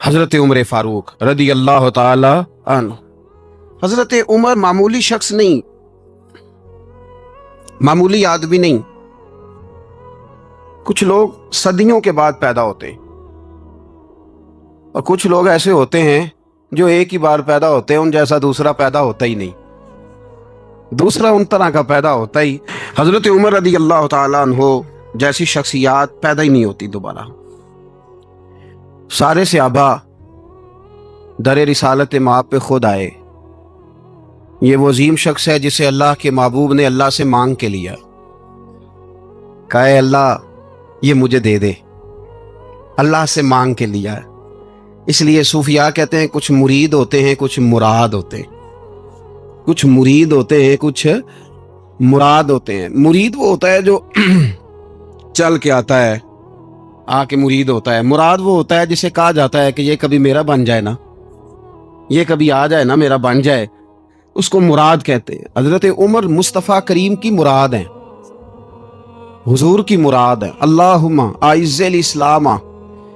حضرت عمر فاروق رضی اللہ تعالی عنہ۔ حضرت عمر معمولی شخص نہیں، معمولی آدمی نہیں۔ کچھ لوگ صدیوں کے بعد پیدا ہوتے ہیں اور کچھ لوگ ایسے ہوتے ہیں جو ایک ہی بار پیدا ہوتے ہیں، ان جیسا دوسرا پیدا ہوتا ہی نہیں، دوسرا ان طرح کا پیدا ہوتا ہی۔ حضرت عمر رضی اللہ تعالیٰ عنہ جیسی شخصیات پیدا ہی نہیں ہوتی دوبارہ۔ سارے صحابہ در رسالت مآب پہ خود آئے۔ یہ وہ عظیم شخص ہے جسے اللہ کے محبوب نے اللہ سے مانگ کے لیا، کہا اے اللہ یہ مجھے دے دے، اللہ سے مانگ کے لیا ہے۔ اس لیے صوفیاء کہتے ہیں کچھ مرید ہوتے ہیں، کچھ مراد ہوتے ہیں، کچھ مرید ہوتے ہیں، کچھ مراد ہوتے ہیں۔ مرید وہ ہوتا ہے جو چل کے آتا ہے، آ کے مرید ہوتا ہے۔ مراد وہ ہوتا ہے جسے کہا جاتا ہے کہ یہ کبھی میرا بن جائے نا، یہ کبھی آ جائے نا، میرا بن جائے، اس کو مراد کہتے ہیں۔ حضرت عمر مصطفیٰ کریم کی مراد ہیں، حضور کی مراد ہے۔ اللہم اعز الاسلام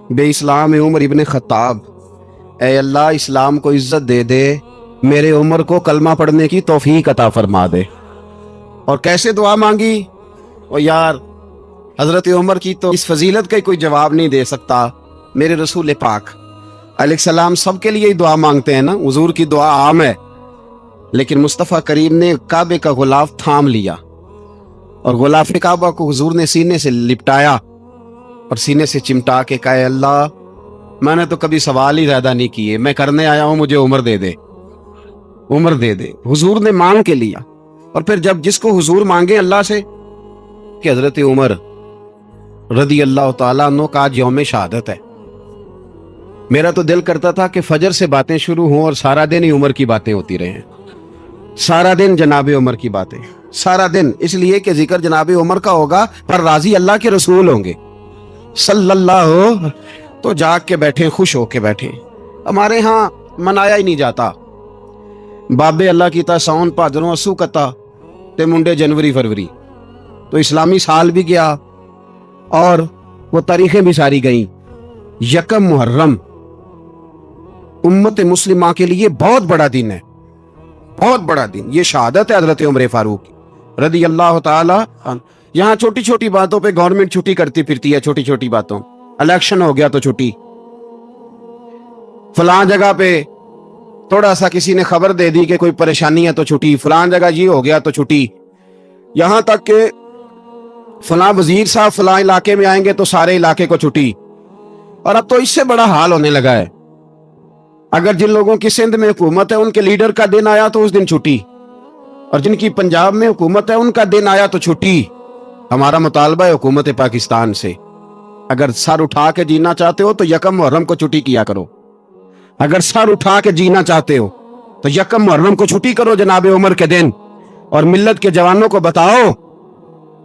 بے اسلام عمر ابن خطاب، اے اللہ اسلام کو عزت دے دے، میرے عمر کو کلمہ پڑھنے کی توفیق عطا فرما دے۔ اور کیسے دعا مانگی؟ او یار حضرت عمر کی تو اس فضیلت کا کوئی جواب نہیں دے سکتا، میرے رسول پاک علیہ السلام سب کے لیے ہی دعا مانگتے ہیں نا، حضور کی دعا عام ہے، لیکن مصطفیٰ کریم نے کعبے کا غلاف تھام لیا اور غلاف کعبہ کو حضور نے سینے سے لپٹایا اور سینے سے چمٹا کے کہا اے اللہ میں نے تو کبھی سوال ہی زیادہ نہیں کیے، میں کرنے آیا ہوں، مجھے عمر دے دے، عمر دے دے۔ حضور نے مانگ کے لیا۔ اور پھر جب جس کو حضور مانگے اللہ سے کہ حضرت عمر رضی اللہ تعالیٰ عنہ کا آج یوم شہادت ہے، میرا تو دل کرتا تھا کہ فجر سے باتیں شروع ہوں اور سارا دن ہی عمر کی باتیں ہوتی رہیں، سارا دن جناب عمر کی باتیں، سارا دن، اس لیے کہ ذکر جناب عمر کا ہوگا پر راضی اللہ کے رسول ہوں گے صلی اللہ، تو جاگ کے بیٹھیں، خوش ہو کے بیٹھیں۔ ہمارے ہاں منایا ہی نہیں جاتا، بابے اللہ کی تا ساؤن پادروں اسو کتا تے منڈے جنوری فروری، تو اسلامی سال بھی گیا اور وہ تاریخیں بھی ساری گئیں۔ یکم محرم امت مسلمہ کے لیے بہت بڑا دن ہے، بہت بڑا دن، یہ شہادت ہے حضرت عمر فاروق رضی اللہ تعالی عنہ۔ یہاں چھوٹی چھوٹی باتوں پہ گورنمنٹ چھٹی کرتی پھرتی ہے، چھوٹی چھوٹی باتوں، الیکشن ہو گیا تو چھٹی، فلاں جگہ پہ تھوڑا سا کسی نے خبر دے دی کہ کوئی پریشانی ہے تو چھٹی، فلاں جگہ یہ ہو گیا تو چھٹی، یہاں تک کہ فلاں وزیر صاحب فلاں علاقے میں آئیں گے تو سارے علاقے کو چھٹی۔ اور اب تو اس سے بڑا حال ہونے لگا ہے، اگر جن لوگوں کی سندھ میں حکومت ہے ان کے لیڈر کا دن آیا تو اس دن چھٹی، اور جن کی پنجاب میں حکومت ہے ان کا دن آیا تو چھٹی۔ ہمارا مطالبہ ہے حکومت پاکستان سے، اگر سر اٹھا کے جینا چاہتے ہو تو یکم محرم کو چھٹی کیا کرو، اگر سر اٹھا کے جینا چاہتے ہو تو یکم محرم کو چھٹی کرو جناب عمر کے دن، اور ملت کے جوانوں کو بتاؤ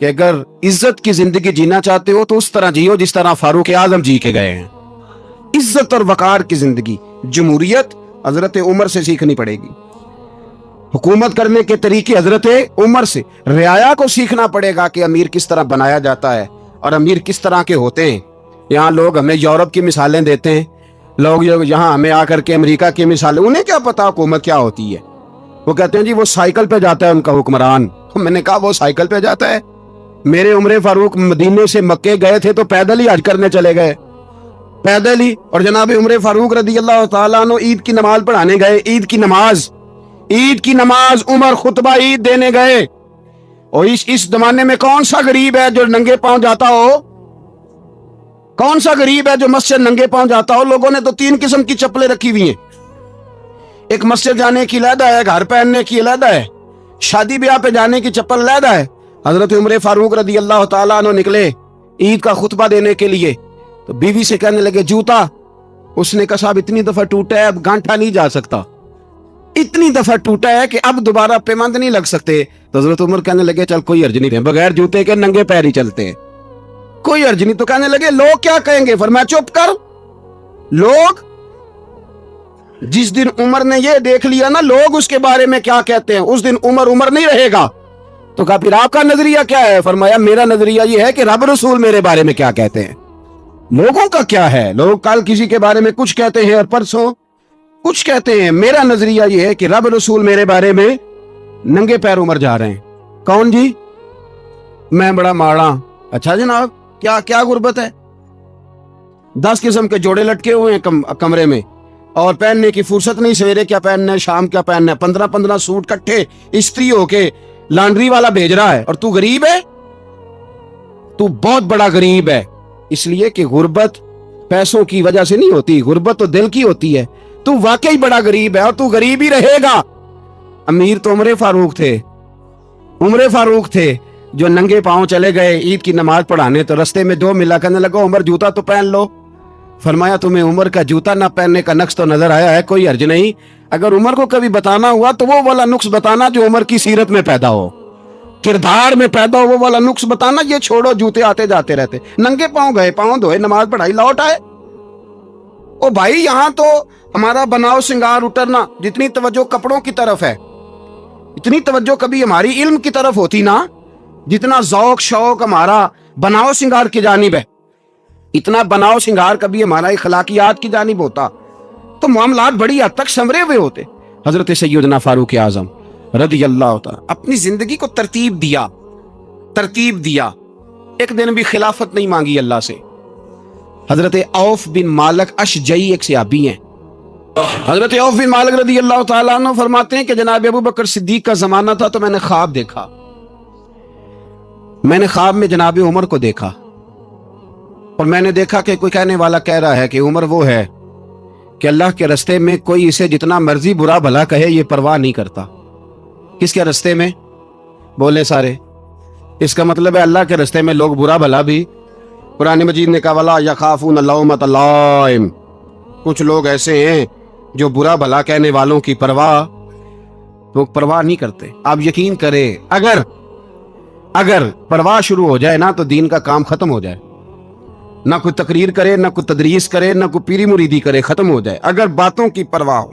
کہ اگر عزت کی زندگی جینا چاہتے ہو تو اس طرح جیو جس طرح فاروق اعظم جی کے گئے ہیں، عزت اور وقار کی زندگی۔ جمہوریت حضرت عمر سے سیکھنی پڑے گی، حکومت کرنے کے طریقے حضرت عمر سے، رعایا کو سیکھنا پڑے گا کہ امیر کس طرح بنایا جاتا ہے اور امیر کس طرح کے ہوتے ہیں۔ یہاں لوگ ہمیں یورپ کی مثالیں دیتے ہیں، لوگ یہاں ہمیں آ کر کے امریکہ کی مثالیں، انہیں کیا پتا حکومت کیا ہوتی ہے، وہ کہتے ہیں جی وہ سائیکل پہ جاتا ہے ان کا حکمران۔ میں نے کہا وہ سائیکل پہ جاتا ہے؟ میرے عمر فاروق مدینے سے مکے گئے تھے تو پیدل ہی حج کرنے چلے گئے، پیدل ہی، اور جناب عمر فاروق رضی اللہ تعالیٰ عنہ عید کی نماز پڑھانے گئے، عید کی نماز عمر خطبہ عید دینے گئے۔ اور اس زمانے میں کون سا غریب ہے جو ننگے پاؤں جاتا ہو؟ کون سا غریب ہے جو مسجد ننگے پاؤں جاتا ہو؟ لوگوں نے تو 3 قسم کی چپلیں رکھی ہوئی ہیں، ایک مسجد جانے کی علیحدہ ہے، گھر پہننے کی علیحدہ ہے، شادی بیاہ پہ جانے کی چپل علیحدہ ہے۔ حضرت عمر فاروق رضی اللہ تعالیٰ عنہ نکلے عید کا خطبہ دینے کے لیے تو بیوی سے کہنے لگے جوتا، اس نے کہا صاحب اتنی دفعہ ٹوٹا ہے اب گانٹھا نہیں جا سکتا، اتنی دفعہ ٹوٹا ہے کہ اب دوبارہ پیمند نہیں لگ سکتے۔ تو حضرت عمر کہنے لگے چل کوئی حرج نہیں ہے، بغیر جوتے کے ننگے پیر ہی چلتے ہیں، کوئی حرج نہیں۔ تو کہنے لگے لوگ کیا کہیں گے؟ فرمایا چپ کر، لوگ جس دن عمر نے یہ دیکھ لیا نا لوگ اس کے بارے میں کیا کہتے ہیں، اس دن عمر نہیں رہے گا۔ تو کہا پھر آپ کا نظریہ کیا ہے؟ فرمایا میرا نظریہ یہ ہے کہ رب رسول میرے بارے میں کیا کہتے ہیں، لوگوں کا کیا ہے؟ لوگ کل کسی کے بارے میں کچھ کہتے ہیں اور پرسوں کچھ کہتے ہیں. میرا نظریہ یہ ہے کہ رب رسول میرے بارے میں ننگے پیر عمر جا رہے ہیں. کون جی؟ میں بڑا ماڑا. اچھا جناب، کیا کیا غربت ہے؟ 10 قسم کے جوڑے لٹکے ہوئے ہیں کمرے میں، اور پہننے کی فرصت نہیں. سویرے کیا پہننا ہے، شام کیا پہننا ہے، 15 سوٹ کٹھے استری ہو کے لانڈری والا بھیج رہا ہے، اور تو غریب ہے. تو بہت بڑا غریب ہے. اس لیے کہ غربت پیسوں کی وجہ سے نہیں ہوتی، غربت تو دل کی ہوتی ہے. تو واقعی بڑا غریب ہے، اور تو غریب ہی رہے گا. امیر تو عمر فاروق تھے جو ننگے پاؤں چلے گئے عید کی نماز پڑھانے. تو رستے میں 2 ملا، کہنے لگا عمر جوتا تو پہن لو. فرمایا تمہیں عمر کا جوتا نہ پہننے کا نقص تو نظر آیا ہے، کوئی حرج نہیں. اگر عمر کو کبھی بتانا ہوا تو وہ والا نقص بتانا جو عمر کی سیرت میں پیدا ہو، کردار میں پیدا ہو، وہ والا نقص بتانا. یہ چھوڑو جوتے آتے جاتے رہتے. ننگے پاؤں گئے، پاؤں دھوئے، نماز پڑھائی، لوٹ آئے. او بھائی، یہاں تو ہمارا بناؤ سنگار اترنا، جتنی توجہ کپڑوں کی طرف ہے اتنی توجہ کبھی ہماری علم کی طرف ہوتی نا. جتنا ذوق شوق ہمارا بناؤ سنگار کی جانب ہے، اتنا بناؤ سنگار کبھی ہمارا اخلاقیات کی جانب ہوتا تو معاملات بڑی حد تک سنورے ہوئے ہوتے. حضرت سیدنا فاروق اعظم رضی اللہ تعالی اپنی زندگی کو ترتیب دیا. ایک دن بھی خلافت نہیں مانگی اللہ سے. حضرت عوف بن مالک اشجعی ایک صحابی ہیں. حضرت عوف بن مالک رضی اللہ تعالیٰ عنہ فرماتے ہیں کہ جناب ابو بکر صدیق کا زمانہ تھا تو میں نے خواب دیکھا. میں نے خواب میں جناب عمر کو دیکھا، اور میں نے دیکھا کہ کوئی کہنے والا کہہ رہا ہے کہ عمر وہ ہے کہ اللہ کے رستے میں کوئی اسے جتنا مرضی برا بھلا کہے یہ پرواہ نہیں کرتا. کس کے رستے میں؟ بولے سارے. اس کا مطلب ہے اللہ کے رستے میں لوگ برا بھلا بھی. قرآن مجید نے کہا وَلَا يَخَافُونَ لَوْمَةَ لَائِمٍ. کچھ لوگ ایسے ہیں جو برا بھلا کہنے والوں کی پرواہ نہیں کرتے. آپ یقین کرے اگر پرواہ شروع ہو جائے نا تو دین کا کام ختم ہو جائے. نہ کوئی تقریر کرے، نہ کوئی تدریس کرے، نہ کوئی پیری مریدی کرے، ختم ہو جائے اگر باتوں کی پرواہ ہو.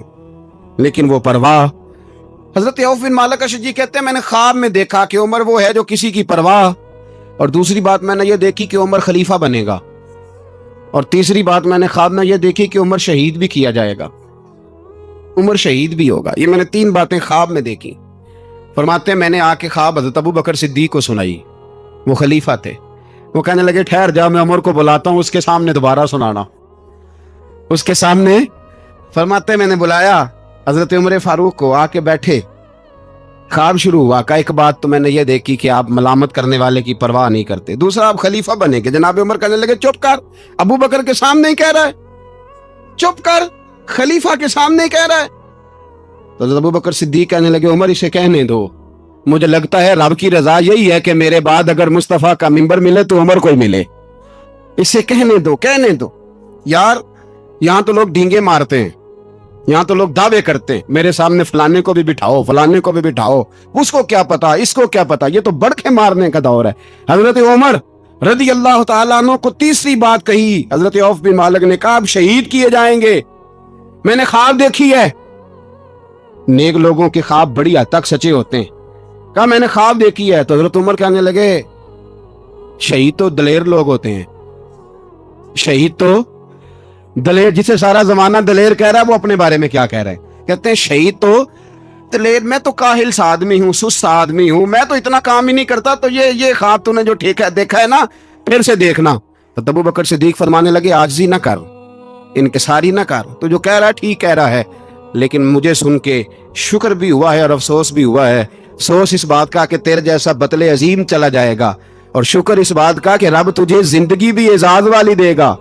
لیکن وہ پرواہ، حضرت عوف بن مالک اشجعی کہتے ہیں میں نے خواب میں دیکھا کہ عمر وہ ہے جو کسی کی پرواہ. اور دوسری بات میں نے یہ دیکھی کہ عمر خلیفہ بنے گا. اور تیسری بات میں نے خواب میں یہ دیکھی کہ عمر شہید بھی کیا جائے گا، عمر شہید بھی ہوگا. یہ میں نے 3 باتیں خواب میں دیکھی. فرماتے ہیں میں نے آ کے خواب حضرت ابو بکر صدیق کو سنائی. وہ خلیفہ تھے. وہ کہنے لگے ٹھہر جا، میں عمر کو بلاتا ہوں، اس کے سامنے دوبارہ سنانا. اس کے سامنے فرماتے ہیں میں نے بلایا حضرت عمر فاروق کو، آ کے بیٹھے. خواب شروع ہوا کہ ایک بات تو میں نے یہ دیکھی کہ آپ ملامت کرنے والے کی پرواہ نہیں کرتے. دوسرا آپ خلیفہ بنے گے. جناب عمر کہنے لگے چپ کر، ابو بکر کے سامنے ہی کہہ رہا ہے، چپ کر، خلیفہ کے سامنے ہی کہہ رہا ہے. تو حضرت ابو بکر صدیق کہنے لگے عمر اسے کہنے دو، مجھے لگتا ہے رب کی رضا یہی ہے کہ میرے بعد اگر مصطفیٰ کا منبر ملے تو عمر کو ہی ملے. اسے کہنے دو. یار یہاں تو لوگ ڈینگے مارتے ہیں، یہاں تو لوگ دعوے کرتے ہیں میرے سامنے فلانے کو بھی بٹھاؤ، فلانے کو بھی بٹھاؤ، اس کو کیا پتا، اس کو کیا پتا. یہ تو بڑکے مارنے کا دور ہے. حضرت عمر رضی اللہ تعالیٰ عنہ کو تیسری بات کہی. حضرت عوف بن مالک نے کہا اب شہید کیے جائیں گے، میں نے خواب دیکھی ہے. نیک لوگوں کے خواب بڑی حد تک سچے ہوتے ہیں. کہا میں نے خواب دیکھی ہے. تو حضرت عمر کہنے لگے شہید تو دلیر لوگ ہوتے ہیں، شہید تو دلیر، جسے سارا زمانہ دلیر کہہ رہا ہے وہ اپنے بارے میں کیا کہہ رہے ہیں؟ کہتے ہیں شہید تو دلیر، میں تو کاہل سا آدمی ہوں، سست سا آدمی ہوں، میں تو اتنا کام ہی نہیں کرتا. تو یہ خواب تو نے جو دیکھا ہے نا پھر سے دیکھنا. تو ابو بکر صدیق فرمانے لگے عاجزی نہ کر، انکساری نہ کر، تو جو کہہ رہا ہے ٹھیک کہہ رہا ہے، لیکن مجھے سن کے شکر بھی ہوا ہے اور افسوس بھی ہوا ہے. افسوس اس بات کا کہ تیرے جیسا بطل عظیم چلا جائے گا، اور شکر اس بات کا کہ رب تجھے زندگی بھی اعزاز والی دے گا،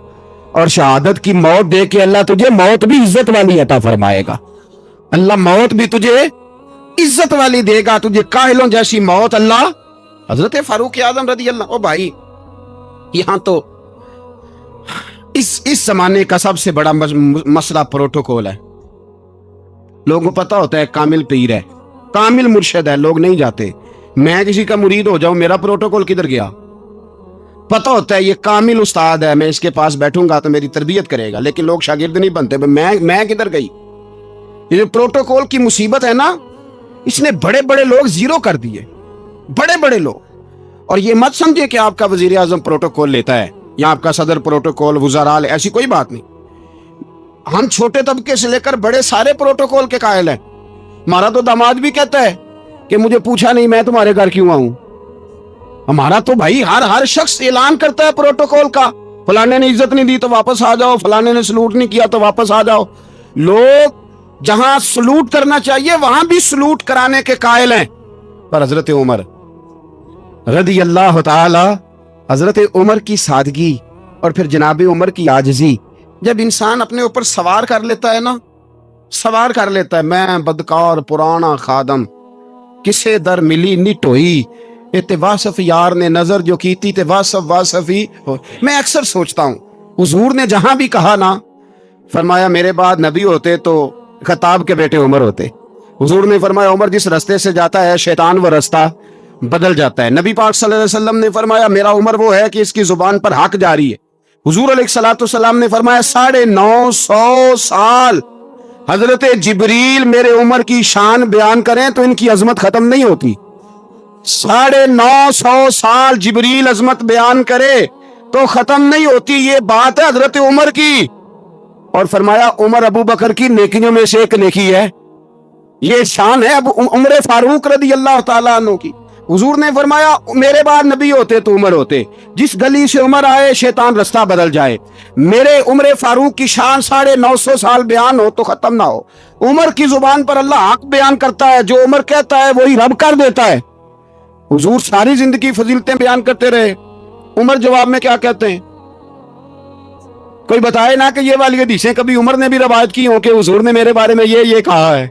اور شہادت کی موت دے کے اللہ تجھے موت بھی عزت والی عطا فرمائے گا. اللہ موت بھی تجھے عزت والی دے گا، تجھے کاہلوں جیسی موت اللہ. حضرت فاروق اعظم رضی اللہ. او بھائی یہاں تو اس زمانے کا سب سے بڑا مسئلہ پروٹوکول ہے. لوگوں کو پتا ہوتا ہے کامل پیر ہے، کامل مرشد ہے، لوگ نہیں جاتے. میں کسی کا مرید ہو جاؤں، میرا پروٹوکول کدھر گیا؟ پتا ہوتا ہے یہ کامل استاد ہے، میں اس کے پاس بیٹھوں گا تو میری تربیت کرے گا، لیکن لوگ شاگرد نہیں بنتے. میں کدھر گئی؟ یہ جو پروٹوکول کی مصیبت ہے نا، اس نے بڑے بڑے لوگ زیرو کر دیے، بڑے بڑے لوگ. اور یہ مت سمجھے کہ آپ کا وزیر اعظم پروٹوکول لیتا ہے. یا آپ کا صدر پروٹوکول وزراء ایسی کوئی بات نہیں. ہم چھوٹے طبقے سے لے کر بڑے سارے پروٹوکول کے قائل ہیں. ہمارا تو داماد بھی کہتا ہے کہ مجھے پوچھا نہیں میں تمہارے گھر کیوں آؤں. ہمارا تو بھائی ہر شخص اعلان کرتا ہے پروٹوکول کا, فلانے نے عزت نہیں دی تو واپس آ جاؤ, فلانے نے سلوٹ نہیں کیا تو واپس آ جاؤ. لوگ جہاں سلوٹ کرنا چاہیے وہاں بھی سلوٹ کرانے کے قائل ہیں. پر حضرت عمر رضی اللہ تعالی, حضرت عمر کی سادگی اور پھر جناب عمر کی عاجزی, جب انسان اپنے اوپر سوار کر لیتا ہے نا, سوار کر لیتا ہے, میں بدکار پرانا خادم کسے در ملی نٹ ہوئی, تے واصف یار نے نظر جو کیتی تے واصف ہی ہو. میں اکثر سوچتا ہوں حضور نے جہاں بھی کہا نا, فرمایا میرے بعد نبی ہوتے تو خطاب کے بیٹے عمر ہوتے. حضور نے فرمایا عمر جس رستے سے جاتا ہے شیطان وہ رستہ بدل جاتا ہے. نبی پاک صلی اللہ علیہ وسلم نے فرمایا میرا عمر وہ ہے کہ اس کی زبان پر حق جاری ہے. حضور علیہ الصلوۃ والسلام نے فرمایا 950 سال حضرت جبریل میرے عمر کی شان بیان کریں تو ان کی عظمت ختم نہیں ہوتی. 950 سال جبریل عظمت بیان کرے تو ختم نہیں ہوتی. یہ بات ہے حضرت عمر کی. اور فرمایا عمر ابو بکر کی نیکیوں میں سے ایک نیکی ہے, یہ شان ہے اب عمر فاروق رضی اللہ تعالیٰ عنہ کی. حضور نے فرمایا میرے بعد نبی ہوتے تو عمر ہوتے, جس گلی سے عمر آئے شیطان رستہ بدل جائے. میرے عمر فاروق کی شان 950 سال بیان ہو تو ختم نہ ہو. عمر کی زبان پر اللہ حق بیان کرتا ہے, جو عمر کہتا ہے وہی رب کر دیتا ہے. حضور ساری زندگی فضیلتیں بیان کرتے رہے, عمر جواب میں کیا کہتے ہیں؟ کوئی بتائے نا کہ یہ والی حدیثیں کبھی عمر نے بھی روایت کی ہوں کہ حضور نے میرے بارے میں یہ کہا ہے.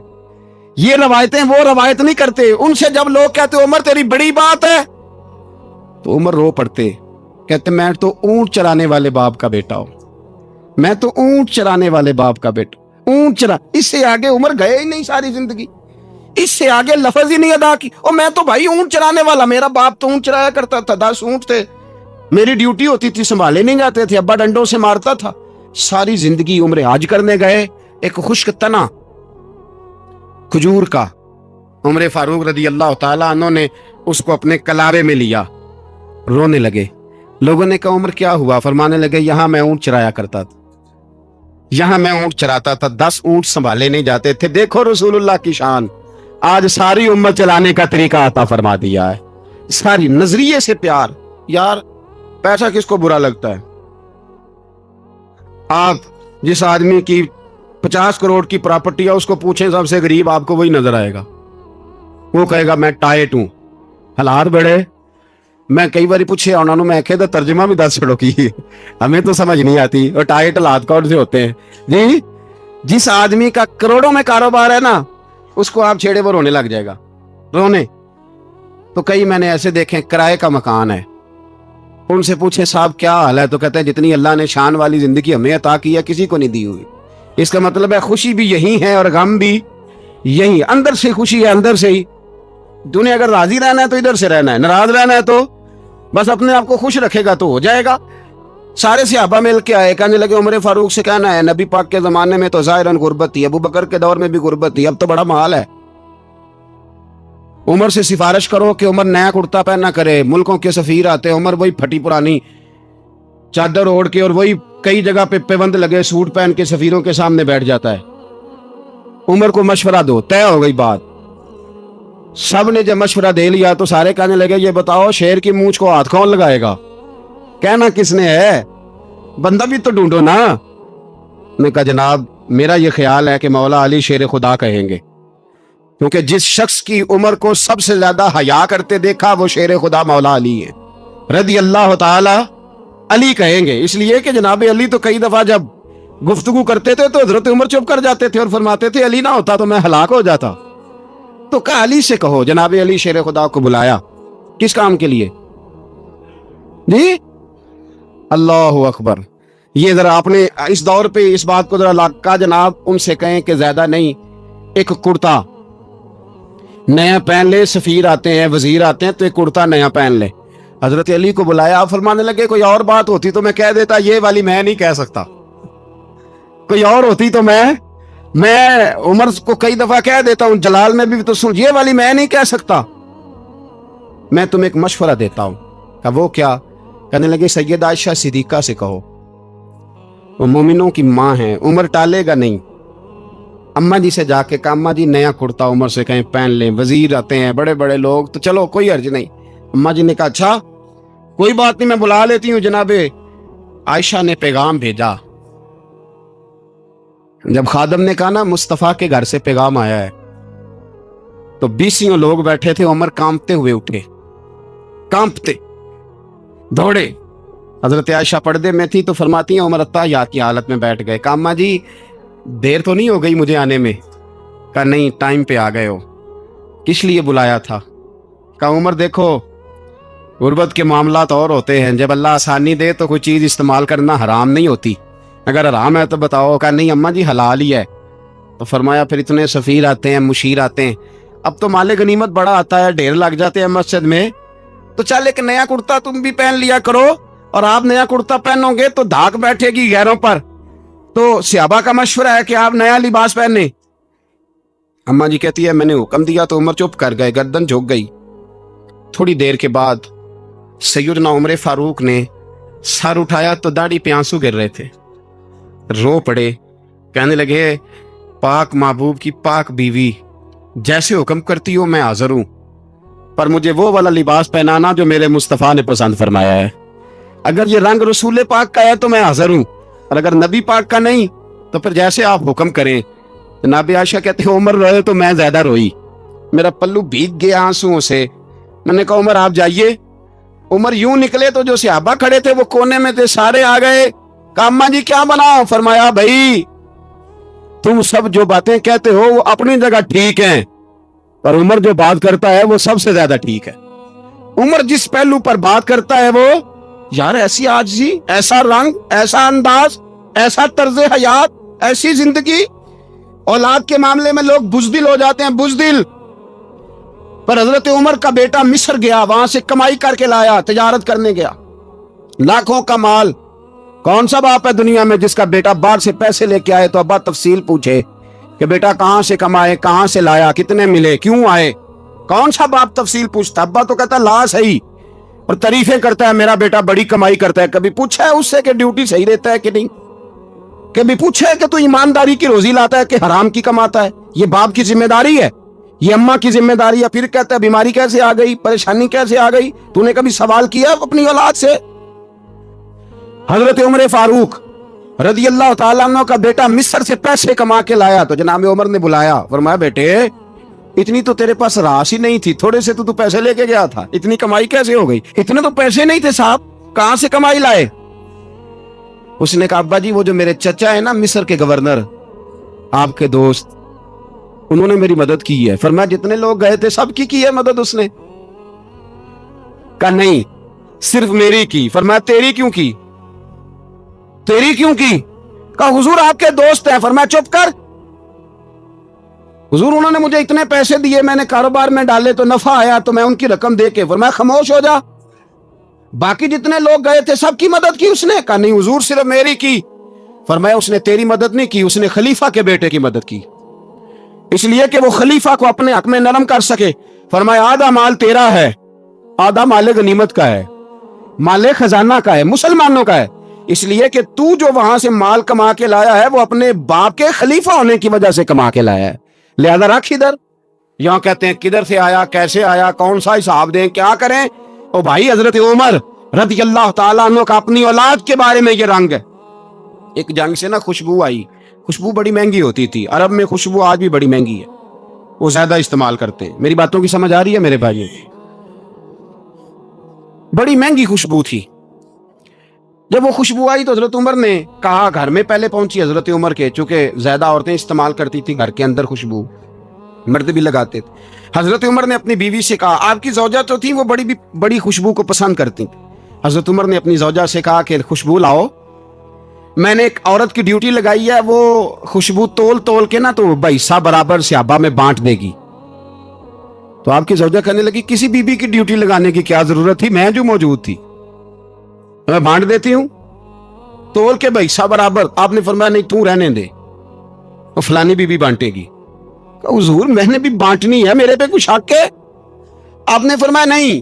یہ روایتیں وہ روایت نہیں کرتے. ان سے جب لوگ کہتے عمر تیری بڑی بات ہے تو عمر رو پڑتے, کہتے میں تو اونٹ چرانے والے باپ کا بیٹا ہوں, میں تو اونٹ چرانے والے باپ کا بیٹا, اونٹ چرا. اس سے آگے عمر گئے ہی نہیں ساری زندگی, اس سے آگے لفظ ہی نہیں ادا کی. اور میں تو بھائی اونٹ چرانے والا, میرا باپ تو اونٹ چرایا کرتا تھا, 10 اونٹ تھے, میری ڈیوٹی ہوتی تھی, سنبھالے نہیں جاتے تھے, ابا ڈنڈوں سے مارتا تھا. ساری زندگی عمر حج کرنے گئے, ایک خشک تنا کھجور کا عمر فاروق رضی اللہ تعالیٰ عنہ نے اس کو اپنے کلارے میں لیا, رونے لگے. لوگوں نے کہا عمر کیا ہوا؟ فرمانے لگے یہاں میں اونٹ چرایا کرتا تھا, یہاں میں اونٹ چراتا تھا, 10 اونٹ سنبھالے نہیں جاتے تھے. دیکھو رسول اللہ کی شان, آج ساری امت چلانے کا طریقہ عطا فرما دیا ہے. ساری نظریے سے پیار. یار پیسہ کس کو برا لگتا ہے؟ آپ جس آدمی کی 50 کروڑ کی پراپرٹی ہے اس کو پوچھیں سب سے غریب, آپ کو وہی نظر آئے گا. وہ کہے گا میں ٹائٹ ہوں, حالات بڑے. میں کئی بار پوچھے انہوں نے, میں کہتا ترجمہ بھی 10 چھڑوں کی, ہمیں تو سمجھ نہیں آتی. اور ٹائٹ حالات کون سے ہوتے ہیں جی؟ جس آدمی کا کروڑوں میں کاروبار ہے نا, اس کو آپ چھیڑے وہ رونے لگ جائے گا, رونے. تو کئی میں نے ایسے دیکھیں کرائے کا مکان ہے, ان سے پوچھے صاحب کیا حال ہے, تو کہتے ہیں جتنی اللہ نے شان والی زندگی ہمیں عطا کی ہے کسی کو نہیں دی ہوئی. اس کا مطلب ہے خوشی بھی یہی ہے اور غم بھی یہی. اندر سے خوشی ہے, اندر سے ہی. دنیا اگر راضی رہنا ہے تو ادھر سے رہنا ہے, ناراض رہنا ہے تو بس اپنے آپ کو خوش رکھے گا تو ہو جائے گا. سارے صحابہ مل کے آئے, کہنے لگے عمر فاروق سے کہنا ہے نبی پاک کے زمانے میں تو ظاہراً غربت تھی, ابو بکر کے دور میں بھی غربت تھی, اب تو بڑا محال ہے. عمر سے سفارش کرو کہ عمر نیا کرتا پہننا کرے. ملکوں کے سفیر آتے, عمر وہی پھٹی پرانی چادر اوڑھ کے اور وہی کئی جگہ پہ پیوند لگے سوٹ پہن کے سفیروں کے سامنے بیٹھ جاتا ہے. عمر کو مشورہ دو, طے ہو گئی بات. سب نے جب مشورہ دے لیا تو سارے کہنے لگے یہ بتاؤ شیر کی مونچھ کو ہاتھ کون لگائے گا؟ کہنا کس نے ہے, بندہ بھی تو ڈھونڈو نا. نے کہا جناب میرا یہ خیال ہے کہ مولا علی شیر خدا کہیں گے, کیونکہ جس شخص کی عمر کو سب سے زیادہ حیا کرتے دیکھا وہ شیر خدا مولا علی ہے رضی اللہ تعالی. علی کہیں گے اس لیے کہ جناب علی تو کئی دفعہ جب گفتگو کرتے تھے تو حضرت عمر چپ کر جاتے تھے اور فرماتے تھے علی نہ ہوتا تو میں ہلاک ہو جاتا. تو کہا علی سے کہو. جناب علی شیر خدا کو بلایا, کس کام کے لیے جی؟ اللہ اکبر. یہ ذرا آپ نے اس دور پہ اس بات کو ذرا کہا جناب ان سے کہیں کہ زیادہ نہیں, ایک کرتا نیا پہن لے. سفیر آتے ہیں, وزیر آتے ہیں تو ایک کرتا نیا پہن لے. حضرت علی کو بلایا, آپ فرمانے لگے کوئی اور بات ہوتی تو میں کہہ دیتا, یہ والی میں نہیں کہہ سکتا. کوئی اور ہوتی تو میں عمر کو کئی دفعہ کہہ دیتا ہوں, جلال میں بھی تو سن, یہ والی میں نہیں کہہ سکتا. میں تمہیں ایک مشورہ دیتا ہوں. کہ وہ کیا؟ کہنے لگے سیدہ عائشہ صدیقہ سے کہو، وہ مومنوں کی ماں ہیں، عمر ٹالے گا نہیں۔ اماں جی سے جا کے کہا اماں جی نیا کرتا عمر سے کہیں پہن لیں، وزیر آتے ہیں بڑے بڑے لوگ، تو چلو کوئی حرج نہیں۔ اماں جی نے کہا اچھا کوئی بات نہیں میں بلا لیتی ہوں۔ جناب عائشہ نے پیغام بھیجا، جب خادم نے کہا نا مصطفیٰ کے گھر سے پیغام آیا ہے، تو 20 لوگ بیٹھے تھے، عمر کانپتے ہوئے اٹھے، کانپتے دوڑے۔ حضرت عائشہ پردے میں تھی تو فرماتی ہیں عمر اتحیات کی حالت میں بیٹھ گئے۔ کہا اماں جی دیر تو نہیں ہو گئی مجھے آنے میں؟ کہا نہیں ٹائم پہ آ گئے ہو، کس لیے بلایا تھا؟ کہا عمر دیکھو غربت کے معاملات اور ہوتے ہیں، جب اللہ آسانی دے تو کوئی چیز استعمال کرنا حرام نہیں ہوتی، اگر حرام ہے تو بتاؤ۔ کہا نہیں اماں جی حلال ہی ہے۔ تو فرمایا پھر اتنے سفیر آتے ہیں، مشیر آتے ہیں، اب تو مال غنیمت بڑا آتا ہے، ڈھیر لگ جاتے ہیں مسجد میں، تو چل ایک نیا کرتا تم بھی پہن لیا کرو، اور آپ نیا کرتا پہنو گے تو دھاک بیٹھے گی غیروں پر، تو صحابہ کا مشورہ ہے کہ آپ نیا لباس پہنیں۔ اماں جی کہتی ہے میں نے حکم دیا تو عمر چپ کر گئے، گردن جھک گئی۔ تھوڑی دیر کے بعد سیدنا عمر فاروق نے سر اٹھایا تو داڑھی پہ آنسو گر رہے تھے، رو پڑے، کہنے لگے پاک محبوب کی پاک بیوی جیسے حکم کرتی ہو میں حاضر ہوں، پر مجھے وہ والا لباس پہنانا جو میرے مصطفیٰ نے پسند فرمایا ہے، اگر یہ رنگ رسول پاک کا ہے تو میں حاضر ہوں، اور اگر نبی پاک کا نہیں تو پھر جیسے آپ حکم کریں۔ جناب عائشہ کہتے ہیں عمر روئے تو میں زیادہ روئی، میرا پلو بھیگ گیا آنسوؤں سے۔ میں نے کہا عمر آپ جائیے۔ عمر یوں نکلے تو جو صحابہ کھڑے تھے وہ کونے میں تھے، سارے آ گئے۔ کہا اماں جی کیا بناؤ؟ فرمایا بھائی تم سب جو باتیں کہتے ہو وہ اپنی جگہ ٹھیک ہیں، پر عمر جو بات کرتا ہے وہ سب سے زیادہ ٹھیک ہے۔ عمر جس پہلو پر بات کرتا ہے وہ یار ایسی عاجزی، ایسا رنگ، ایسا انداز، ایسا طرز حیات، ایسی زندگی، اولاد کے معاملے میں لوگ بزدل ہو جاتے ہیں، بزدل، پر حضرت عمر کا بیٹا مصر گیا، وہاں سے کمائی کر کے لایا، تجارت کرنے گیا، لاکھوں کا مال۔ کون سا باپ ہے دنیا میں جس کا بیٹا باہر سے پیسے لے کے آئے تو ابا تفصیل پوچھے کہ بیٹا کہاں سے کمائے، کہاں سے لایا، کتنے ملے، کیوں آئے؟ کون سا باپ تفصیل پوچھتا؟ ابا تو کہتا لا صحیح، اور تعریفیں کرتا ہے میرا بیٹا بڑی کمائی کرتا ہے۔ کبھی پوچھا ہے اس سے کہ ڈیوٹی صحیح رہتا ہے کہ نہیں؟ کبھی پوچھا ہے کہ تو ایمانداری کی روزی لاتا ہے کہ حرام کی کماتا ہے؟ یہ باپ کی ذمہ داری ہے، یہ اماں کی ذمہ داری ہے۔ پھر کہتا ہے بیماری کیسے آ گئی، پریشانی کیسے آ گئی؟ تو نے کبھی سوال کیا اپنی اولاد سے؟ حضرت عمر فاروق رضی اللہ تعالیٰ عنہ کا بیٹا مصر سے پیسے کما کے لایا تو جناب عمر نے بلایا، فرمایا بیٹے اتنی تو تیرے پاس راس ہی نہیں تھی، تھوڑے سے تو پیسے لے کے گیا تھا، اتنی کمائی کیسے ہو گئی؟ اتنے تو پیسے نہیں تھے صاحب، کہاں سے کمائی لائے؟ اس نے کہا ابا جی وہ جو میرے چچا ہے نا مصر کے گورنر، آپ کے دوست، انہوں نے میری مدد کی ہے۔ فرمایا جتنے لوگ گئے تھے سب کی ہے مدد اس نے؟ کہا نہیں صرف میری کی۔ فرمایا تیری کیوں کی؟ تیری کیوں کی؟ کہا حضور آپ کے دوست ہیں۔ فرمایا چپ کر، حضور انہوں نے مجھے اتنے پیسے دیے، میں نے کاروبار میں ڈالے تو نفع آیا تو میں ان کی رقم دے کے۔ فرمایا خاموش ہو جا، باقی جتنے لوگ گئے تھے سب کی مدد کی اس نے؟ کہا نہیں حضور صرف میری کی۔ فرمایا اس نے تیری مدد نہیں کی، اس نے خلیفہ کے بیٹے کی مدد کی، اس لیے کہ وہ خلیفہ کو اپنے حق میں نرم کر سکے۔ فرمایا آدھا مال تیرا ہے، آدھا مال غنیمت کا ہے، مال خزانہ کا ہے، مسلمانوں کا ہے، اس لیے کہ تو جو وہاں سے مال کما کے لایا ہے وہ اپنے باپ کے خلیفہ ہونے کی وجہ سے کما کے لایا ہے، لہذا رکھ ادھر۔ یہاں کہتے ہیں کدھر سے آیا، کیسے آیا، کون سا حساب دیں، کیا کریں؟ او بھائی حضرت عمر رضی اللہ تعالیٰ عنہ کا اپنی اولاد کے بارے میں یہ رنگ ہے۔ ایک جنگ سے نا خوشبو آئی، خوشبو بڑی مہنگی ہوتی تھی، عرب میں خوشبو آج بھی بڑی مہنگی ہے، وہ زیادہ استعمال کرتے ہیں۔ میری باتوں کی سمجھ آ رہی ہے میرے بھائیوں؟ بڑی مہنگی خوشبو تھی۔ جب وہ خوشبو آئی تو حضرت عمر نے کہا، گھر میں پہلے پہنچی حضرت عمر کے، چونکہ زیادہ عورتیں استعمال کرتی تھی گھر کے اندر خوشبو، مرد بھی لگاتے تھے۔ حضرت عمر نے اپنی بیوی سے کہا، آپ کی زوجہ تو تھی وہ بڑی خوشبو کو پسند کرتی تھی۔ حضرت عمر نے اپنی زوجہ سے کہا کہ خوشبو لاؤ، میں نے ایک عورت کی ڈیوٹی لگائی ہے، وہ خوشبو تول تول کے نا تو بھائیسا برابر صحابہ میں بانٹ دے گی۔ تو آپ کی زوجہ کہنے لگی کسی بی بی کی ڈیوٹی لگانے کی کیا ضرورت تھی، میں جو موجود تھی میں بانٹ دیتی ہوں تول کے بھائیسا برابر۔ آپ نے فرمایا نہیں تو رہنے دے، وہ فلانی بی بی بانٹے گی۔ کہا حضور میں نے بھی بانٹنی ہے، میرے پہ کچھ حق ہے؟ آپ نے فرمایا نہیں،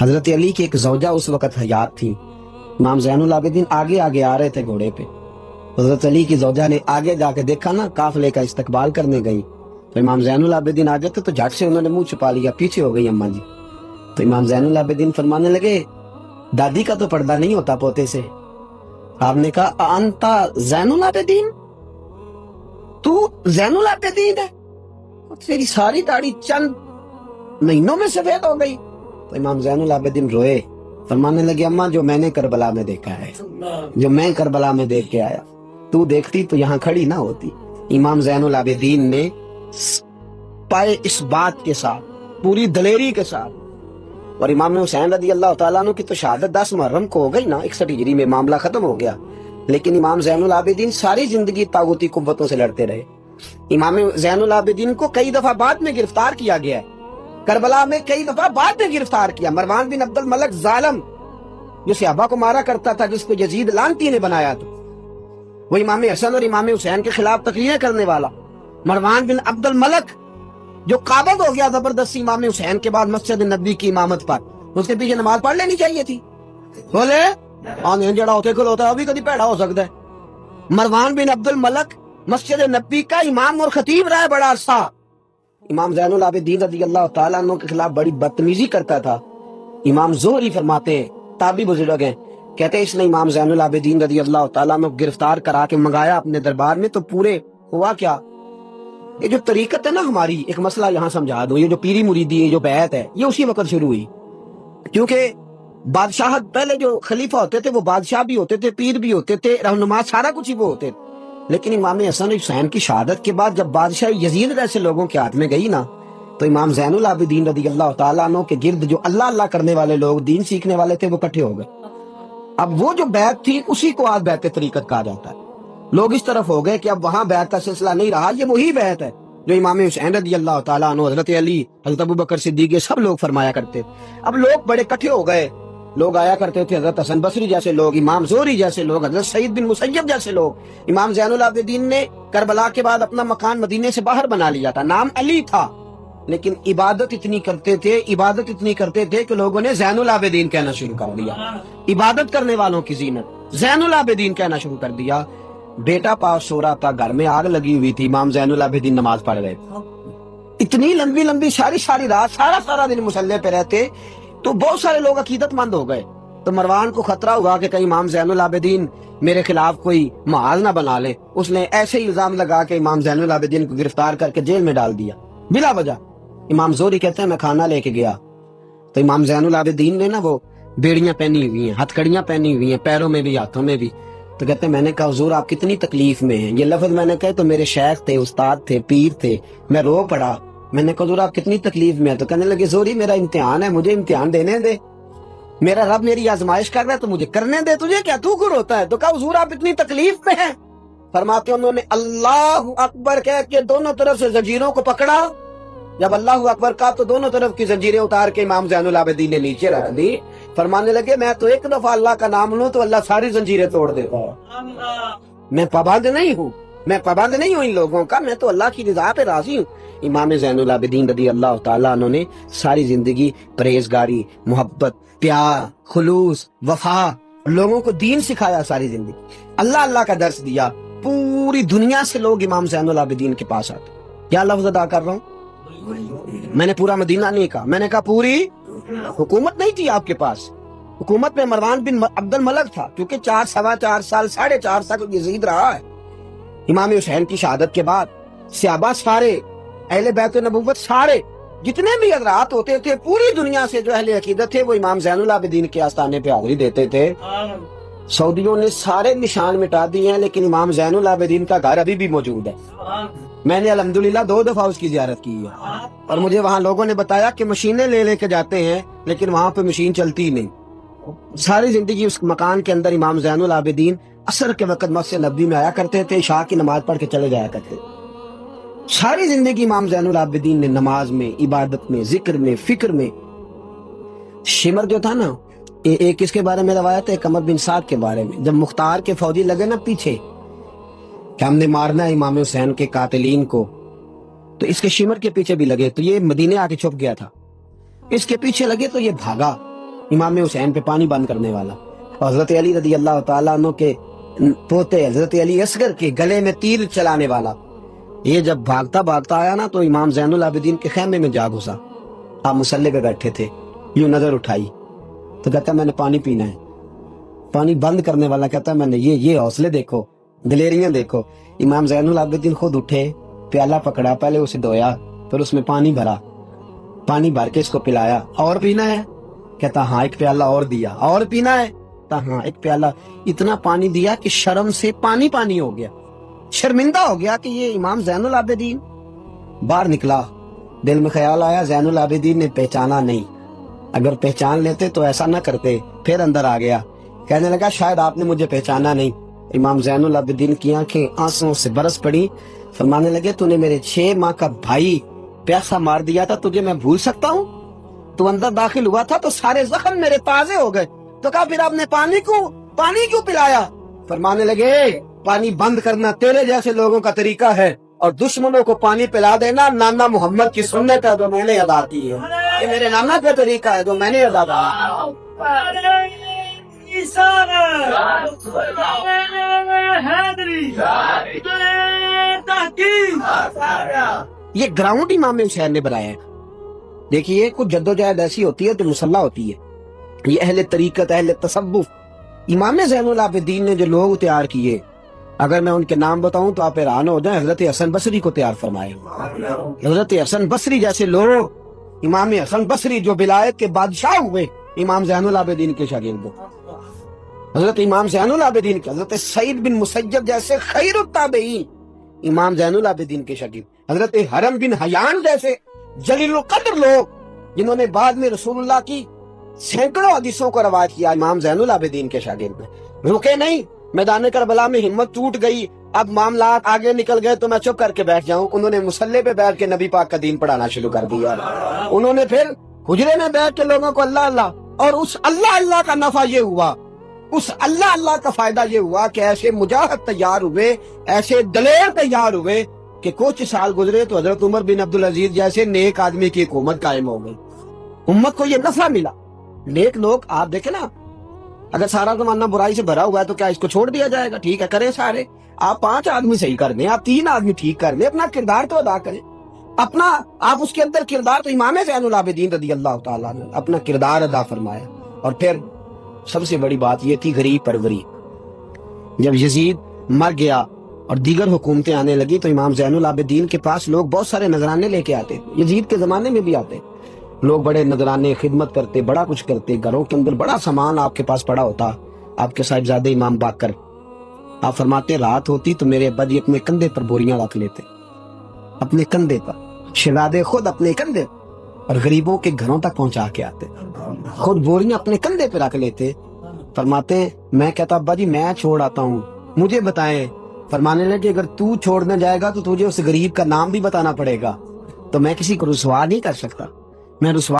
حضرت علی کی ایک زوجہ اس وقت حیات تھی. امام زین العابدین آگے آگے آ رہے تھے گھوڑے پہ. حضرت علی کی زوجہ نے آگے جا کے دیکھا نا قافلے کا استقبال کرنے گئی تو امام زین العابدین آ گئے تھے تو جھٹ سے انہوں نے منہ چھپا لیا, پیچھے ہو گئی اماں جی. تو امام زین العابدین فرمانے لگے دادی کا تو پردہ نہیں ہوتا پوتے سے. آپ نے کہا انتا زین العابدین, تو زین العابدین ہے, تیری ساری داڑھی چند مہینوں میں سفید ہو گئی. تو امام زین العابدین روئے, فرمانے لگے اماں جو میں نے کربلا میں دیکھا ہے, جو میں کربلا میں دیکھ کے آیا, تو دیکھتی تو یہاں کھڑی نہ ہوتی. امام زین العابدین نے پائے اس بات کے ساتھ پوری دلیری کے ساتھ, اور امام حسین رضی اللہ تعالیٰ عنہ کی تو شہادت 10 محرم کو ہو گئی نا, 61 ہجری میں معاملہ ختم ہو گیا. لیکن امام زین العابدین ساری زندگی طاغوتی قوتوں سے لڑتے رہے. امام زین العابدین کو کئی دفعہ بعد میں گرفتار کیا گیا ہے, کربلا میں کئی دفعہ بعد میں گرفتار کیا. مروان بن عبد الملک ظالم جو صحابہ کو مارا کرتا تھا, جس کو یزید لعنتی نے بنایا تھا, وہ امام حسن اور امام حسین کے خلاف تقریریں کرنے والا مروان بن عبد الملک جو قابض ہو گیا زبردستی امام حسین کے بعد مسجد نبی کی امامت پر, اس کے پیچھے نماز پڑھ لینی چاہیے تھی. بولے جڑا ہوتے کل ہوتا ہے ابھی کبھی پیڑا ہو سکتا ہے. مروان بن عبد الملک مسجد نبی کا امام اور خطیب رہا ہے بڑا عرصہ. امام زین العابدین رضی اللہ تعالیٰ عنہ کے خلاف بڑی بدتمیزی کرتا تھا. امام زہری فرماتے ہیں, تابعی بزرگ ہیں, کہتے ہیں اس نے امام زین العابدین رضی اللہ تعالیٰ عنہ گرفتار کرا کے منگایا اپنے دربار میں, تو پورے ہوا کیا, یہ جو طریقت ہے نا ہماری, ایک مسئلہ یہاں سمجھا دوں, یہ جو پیری مریدی ہے, جو بیعت ہے, یہ اسی وقت شروع ہوئی. کیونکہ بادشاہت پہلے جو خلیفہ ہوتے تھے وہ بادشاہ بھی ہوتے تھے, پیر بھی ہوتے تھے, رہنما, سارا کچھ ہی وہ ہوتے تھے. لیکن امام حسن حسین کی شہادت کے بعد جب بادشاہ یزید جیسے لوگوں کے ہاتھ میں گئی نا, تو امام زین العابدین رضی اللہ تعالیٰ عنہ کے گرد جو اللہ اللہ کرنے والے لوگ, دین سیکھنے والے تھے, وہ اکٹھے ہو گئے. اب وہ جو بیعت تھی اسی کو آج بیعت طریقت کہا جاتا ہے. لوگ اس طرف ہو گئے کہ اب وہاں بیعت کا سلسلہ نہیں رہا, یہ وہی بیعت ہے جو امام حسین رضی اللہ تعالیٰ عنہ, حضرت علی, حضرت ابوبکر صدیق, سب لوگ فرمایا کرتے. اب لوگ بڑے اکٹھے ہو گئے, لوگ آیا کرتے تھے, حضرت حسن بصری جیسے لوگ, امام زہری جیسے لوگ, حضرت سعید بن مسیب جیسے لوگ. امام زین العابدین نے کربلا کے بعد اپنا مکان مدینے سے باہر بنا لیا تھا, نام علی تھا, لیکن عبادت اتنی کرتے تھے کہ لوگوں نے زین العابدین کہنا شروع کر دیا. عبادت کرنے والوں کی زینت زین العابدین کہنا شروع کر دیا. بیٹا پاس سو رہا تھا, گھر میں آگ لگی ہوئی تھی, امام زین العابدین نماز پڑھ رہے, اتنی لمبی ساری رات سارا دن مصلی پہ رہتے. تو بہت سارے لوگ عقیدت مند ہو گئے. تو مروان کو خطرہ ہوا کہ کہیں امام زین العابدین میرے خلاف کوئی محاذ نہ بنا لے. اس نے ایسے ہی الزام لگا کے امام زین العابدین کو گرفتار کر کے جیل میں ڈال دیا بلا وجہ. امام زہری کہتے ہیں میں کھانا لے کے گیا تو امام زین العابدین نے نا وہ بیڑیاں پہنی ہوئی ہیں, ہتھ کڑیاں پہنی ہوئی ہیں, پیروں میں بھی ہاتھوں میں بھی. تو کہتے ہیں میں نے کہا حضور آپ کتنی تکلیف میں ہیں. یہ لفظ میں نے کہا تو میرے شیخ تھے, استاد تھے, پیر تھے, میں رو پڑا. میں نے کہا حضور آپ کتنی تکلیف میں ہیں. تو کہنے لگے زہری میرا امتحان ہے, مجھے امتحان دینے دے, میرا رب میری آزمائش کر رہا ہے تو مجھے کرنے دے, تجھے کیا, تو کیوں روتا ہے. تو کہا حضور آپ اتنی تکلیف میں ہیں. فرماتے انہوں نے اللہ اکبر کہہ کے دونوں طرف سے زنجیروں کو پکڑا. جب اللہ اکبر کہا تو دونوں طرف کی زنجیریں اتار کے امام زین العابدین نے نیچے رکھ دی. فرمانے لگے میں تو ایک دفعہ اللہ کا نام لوں تو اللہ ساری زنجیریں توڑ دیتا ہے. میں پابند نہیں ہوں ان لوگوں کا, میں تو اللہ کی رضا پہ راضی ہوں. امام زین العابدین رضی اللہ تعالیٰ عنہ نے ساری زندگی پرہیزگاری, محبت, پیار, خلوص, وفا, لوگوں کو دین سکھایا. ساری زندگی اللہ کا درس دیا. پوری دنیا سے لوگ امام زین العابدین کے پاس آتے. کیا لفظ ادا کر رہا ہوں, میں نے پورا مدینہ نہیں کہا, میں نے کہا پوری حکومت نہیں تھی آپ کے پاس. حکومت میں مروان بن عبد الملک تھا, کیونکہ 4.25 سال 4.5 سال یزید رہا ہے. امام حسین کی شہادت کے بعد صحابہ سارے, اہل بیت نبوت سارے, جتنے بھی حضرات ہوتے تھے پوری دنیا سے جو اہل عقیدت تھے, وہ امام زین العابدین کے آستانے پہ حاضری دیتے تھے. سعودیوں نے سارے نشان مٹا دیے ہیں, لیکن امام زین العابدین کا گھر ابھی بھی موجود ہے. میں نے الحمدللہ 2 دفعہ اس کی زیارت کی ہے, اور مجھے وہاں لوگوں نے بتایا کہ مشینیں لے کے جاتے ہیں, لیکن وہاں پہ مشین چلتی ہی نہیں. ساری زندگی اس مکان کے اندر امام زین العابدین عصر کے وقت مسجد نبوی میں آیا کرتے تھے, عشاء کی نماز پڑھ کے چلے جایا کرتے. ساری زندگی امام زین العابدین نے نماز میں, عبادت میں, ذکر میں, فکر میں. شمر جو تھا نا, ایک کس کے بارے میں روایت ہے, قمر بن سعد کے بارے میں. جب مختار کے فوجی لگے نا پیچھے کہ ہم نے مارنا ہے امام حسین کے قاتلین کو, تو اس کے شمر کے پیچھے بھی لگے, تو یہ مدینے آ کے چھپ گیا تھا. اس کے پیچھے لگے تو یہ بھاگا, امام حسین پہ پانی بند کرنے والا، حضرت علی رضی اللہ تعالیٰ عنہ کے پوتے حضرت علی اصغر کے گلے میں تیر چلانے والا، یہ جب بھاگتا بھاگتا آیا نا تو امام زین العابدین کے خیمے میں جا گھسا. آپ مصلی پہ بیٹھے تھے، یوں نظر اٹھائی تو کہتا میں نے پانی پینا ہے. پانی بند کرنے والا کہتا میں نے یہ حوصلے دیکھو، دلیریاں دیکھو. امام زین العابدین خود اٹھے، پیالہ پکڑا، پہلے اسے دھویا، پھر اس میں پانی بھرا، پانی بھر کے اس کو پلایا. اور پینا ہے؟ کہتا ہاں. ایک پیالہ اور دیا. اور پینا ہے؟ ہاں. ایک پیالہ. اتنا پانی دیا کہ شرم سے پانی پانی ہو گیا، شرمندہ ہو گیا کہ یہ امام زین العابدین. باہر نکلا، دل میں خیال آیا زین العابدین نے پہچانا نہیں، اگر پہچان لیتے تو ایسا نہ کرتے. پھر اندر آ گیا، کہنے لگا شاید آپ نے مجھے پہچانا نہیں. امام زین العابدین کی آنکھیں آنسوں سے برس پڑی. فرمانے لگے تو نے میرے 6 ماہ کا بھائی پیاسا مار دیا تھا، تجھے میں بھول سکتا ہوں؟ تو اندر داخل ہوا تھا تو سارے زخم میرے تازے ہو گئے. تو کہا پھر آپ نے پانی کیوں پلایا؟ فرمانے لگے پانی بند کرنا تیرے جیسے لوگوں کا طریقہ ہے، اور دشمنوں کو پانی پلا دینا نانا محمد کی سنت ہے جو میں نے ادا کی ہے. یہ میرے نانا کا طریقہ ہے جو میں نے ادا کیا. یہ گراؤنڈ امام حسین نے بنایا ہے. دیکھیے کچھ جدوجہد ایسی ہوتی ہے تو مسلح ہوتی ہے. یہ اہل طریقت، اہل تصوف، امام زین العابدین نے جو لوگ تیار کیے، اگر میں ان کے نام بتاؤں تو آپ حیران ہو جائیں. حضرت حسن بصری کو تیار فرمائے، حضرت حسن بصری جیسے لوگ، امام حسن بصری جو ولایت کے بادشاہ ہوئے امام زین العابدین کے شاگرد، حضرت امام زین العابدین کے، حضرت سعید بن مسیب جیسے خیر التابعین امام زین العابدین کے شاگرد، حضرت حرم بن حیان جیسے جلیل القدر لوگ جنہوں نے بعد میں رسول اللہ کی سینکڑوں حدیثوں کو روایت کیا، امام زین العابدین کے شاگرد. رکے نہیں، میدان کربلا میں ہمت ٹوٹ گئی، اب معاملات آگے نکل گئے تو میں چپ کر کے بیٹھ جاؤں. انہوں نے مصلی پہ بیٹھ کے نبی پاک کا دین پڑھانا شروع کر دیا. انہوں نے پھر حجرے میں بیٹھ کے لوگوں کو اللہ اللہ، اور اس اللہ اللہ کا نفع یہ ہوا، اس اللہ اللہ کا فائدہ یہ ہوا کہ ایسے مجاہد تیار ہوئے، ایسے دلیر تیار ہوئے کہ کچھ سال گزرے تو حضرت عمر بن عبدالعزیز جیسے نیک آدمی کی حکومت قائم ہو گئی. امت کو یہ نفع ملا. نیک لوگ آپ دیکھیں نا، اگر سارا زمانہ برائی سے بھرا ہوا ہے تو کیا اس کو چھوڑ دیا جائے گا؟ ٹھیک ہے کریں سارے، آپ 5 آدمی صحیح کر دیں، آپ 3 آدمی ٹھیک کر لیں، اپنا کردار تو ادا کریں. اپنا آپ اس کے اندر کردار، تو امام زین العابدین رضی اللہ تعالیٰ نے اپنا کردار ادا فرمایا. اور پھر سب سے بڑی بات یہ تھی غریب پروری. جب یزید مر گیا اور دیگر حکومتیں آنے لگی تو امام زین العابدین کے پاس لوگ بہت سارے نذرانے لے کے آتے. یزید کے زمانے میں بھی آتے لوگ، بڑے نذرانے خدمت کرتے، بڑا کچھ کرتے، گھروں کے اندر بڑا سامان آپ کے پاس پڑا ہوتا. آپ کے صاحبزادے امام باقر، آپ فرماتے رات ہوتی تو میرے ابا جی اپنے کندھے پر بوریاں رکھ لیتے، اپنے کندھے پر، شہزادے خود اپنے کندھے، اور غریبوں کے گھروں تک پہنچا کے آتے، خود بوریاں اپنے کندھے پہ رکھ لیتے. فرماتے میں کہتا ابا جی میں چھوڑ آتا ہوں، مجھے بتائیں. فرمانے لگے اگر تو چھوڑنے جائے گا تو تجھے اس غریب کا نام بھی بتانا پڑے گا، تو میں کسی کو رسوا نہیں کر سکتا، میں رسوا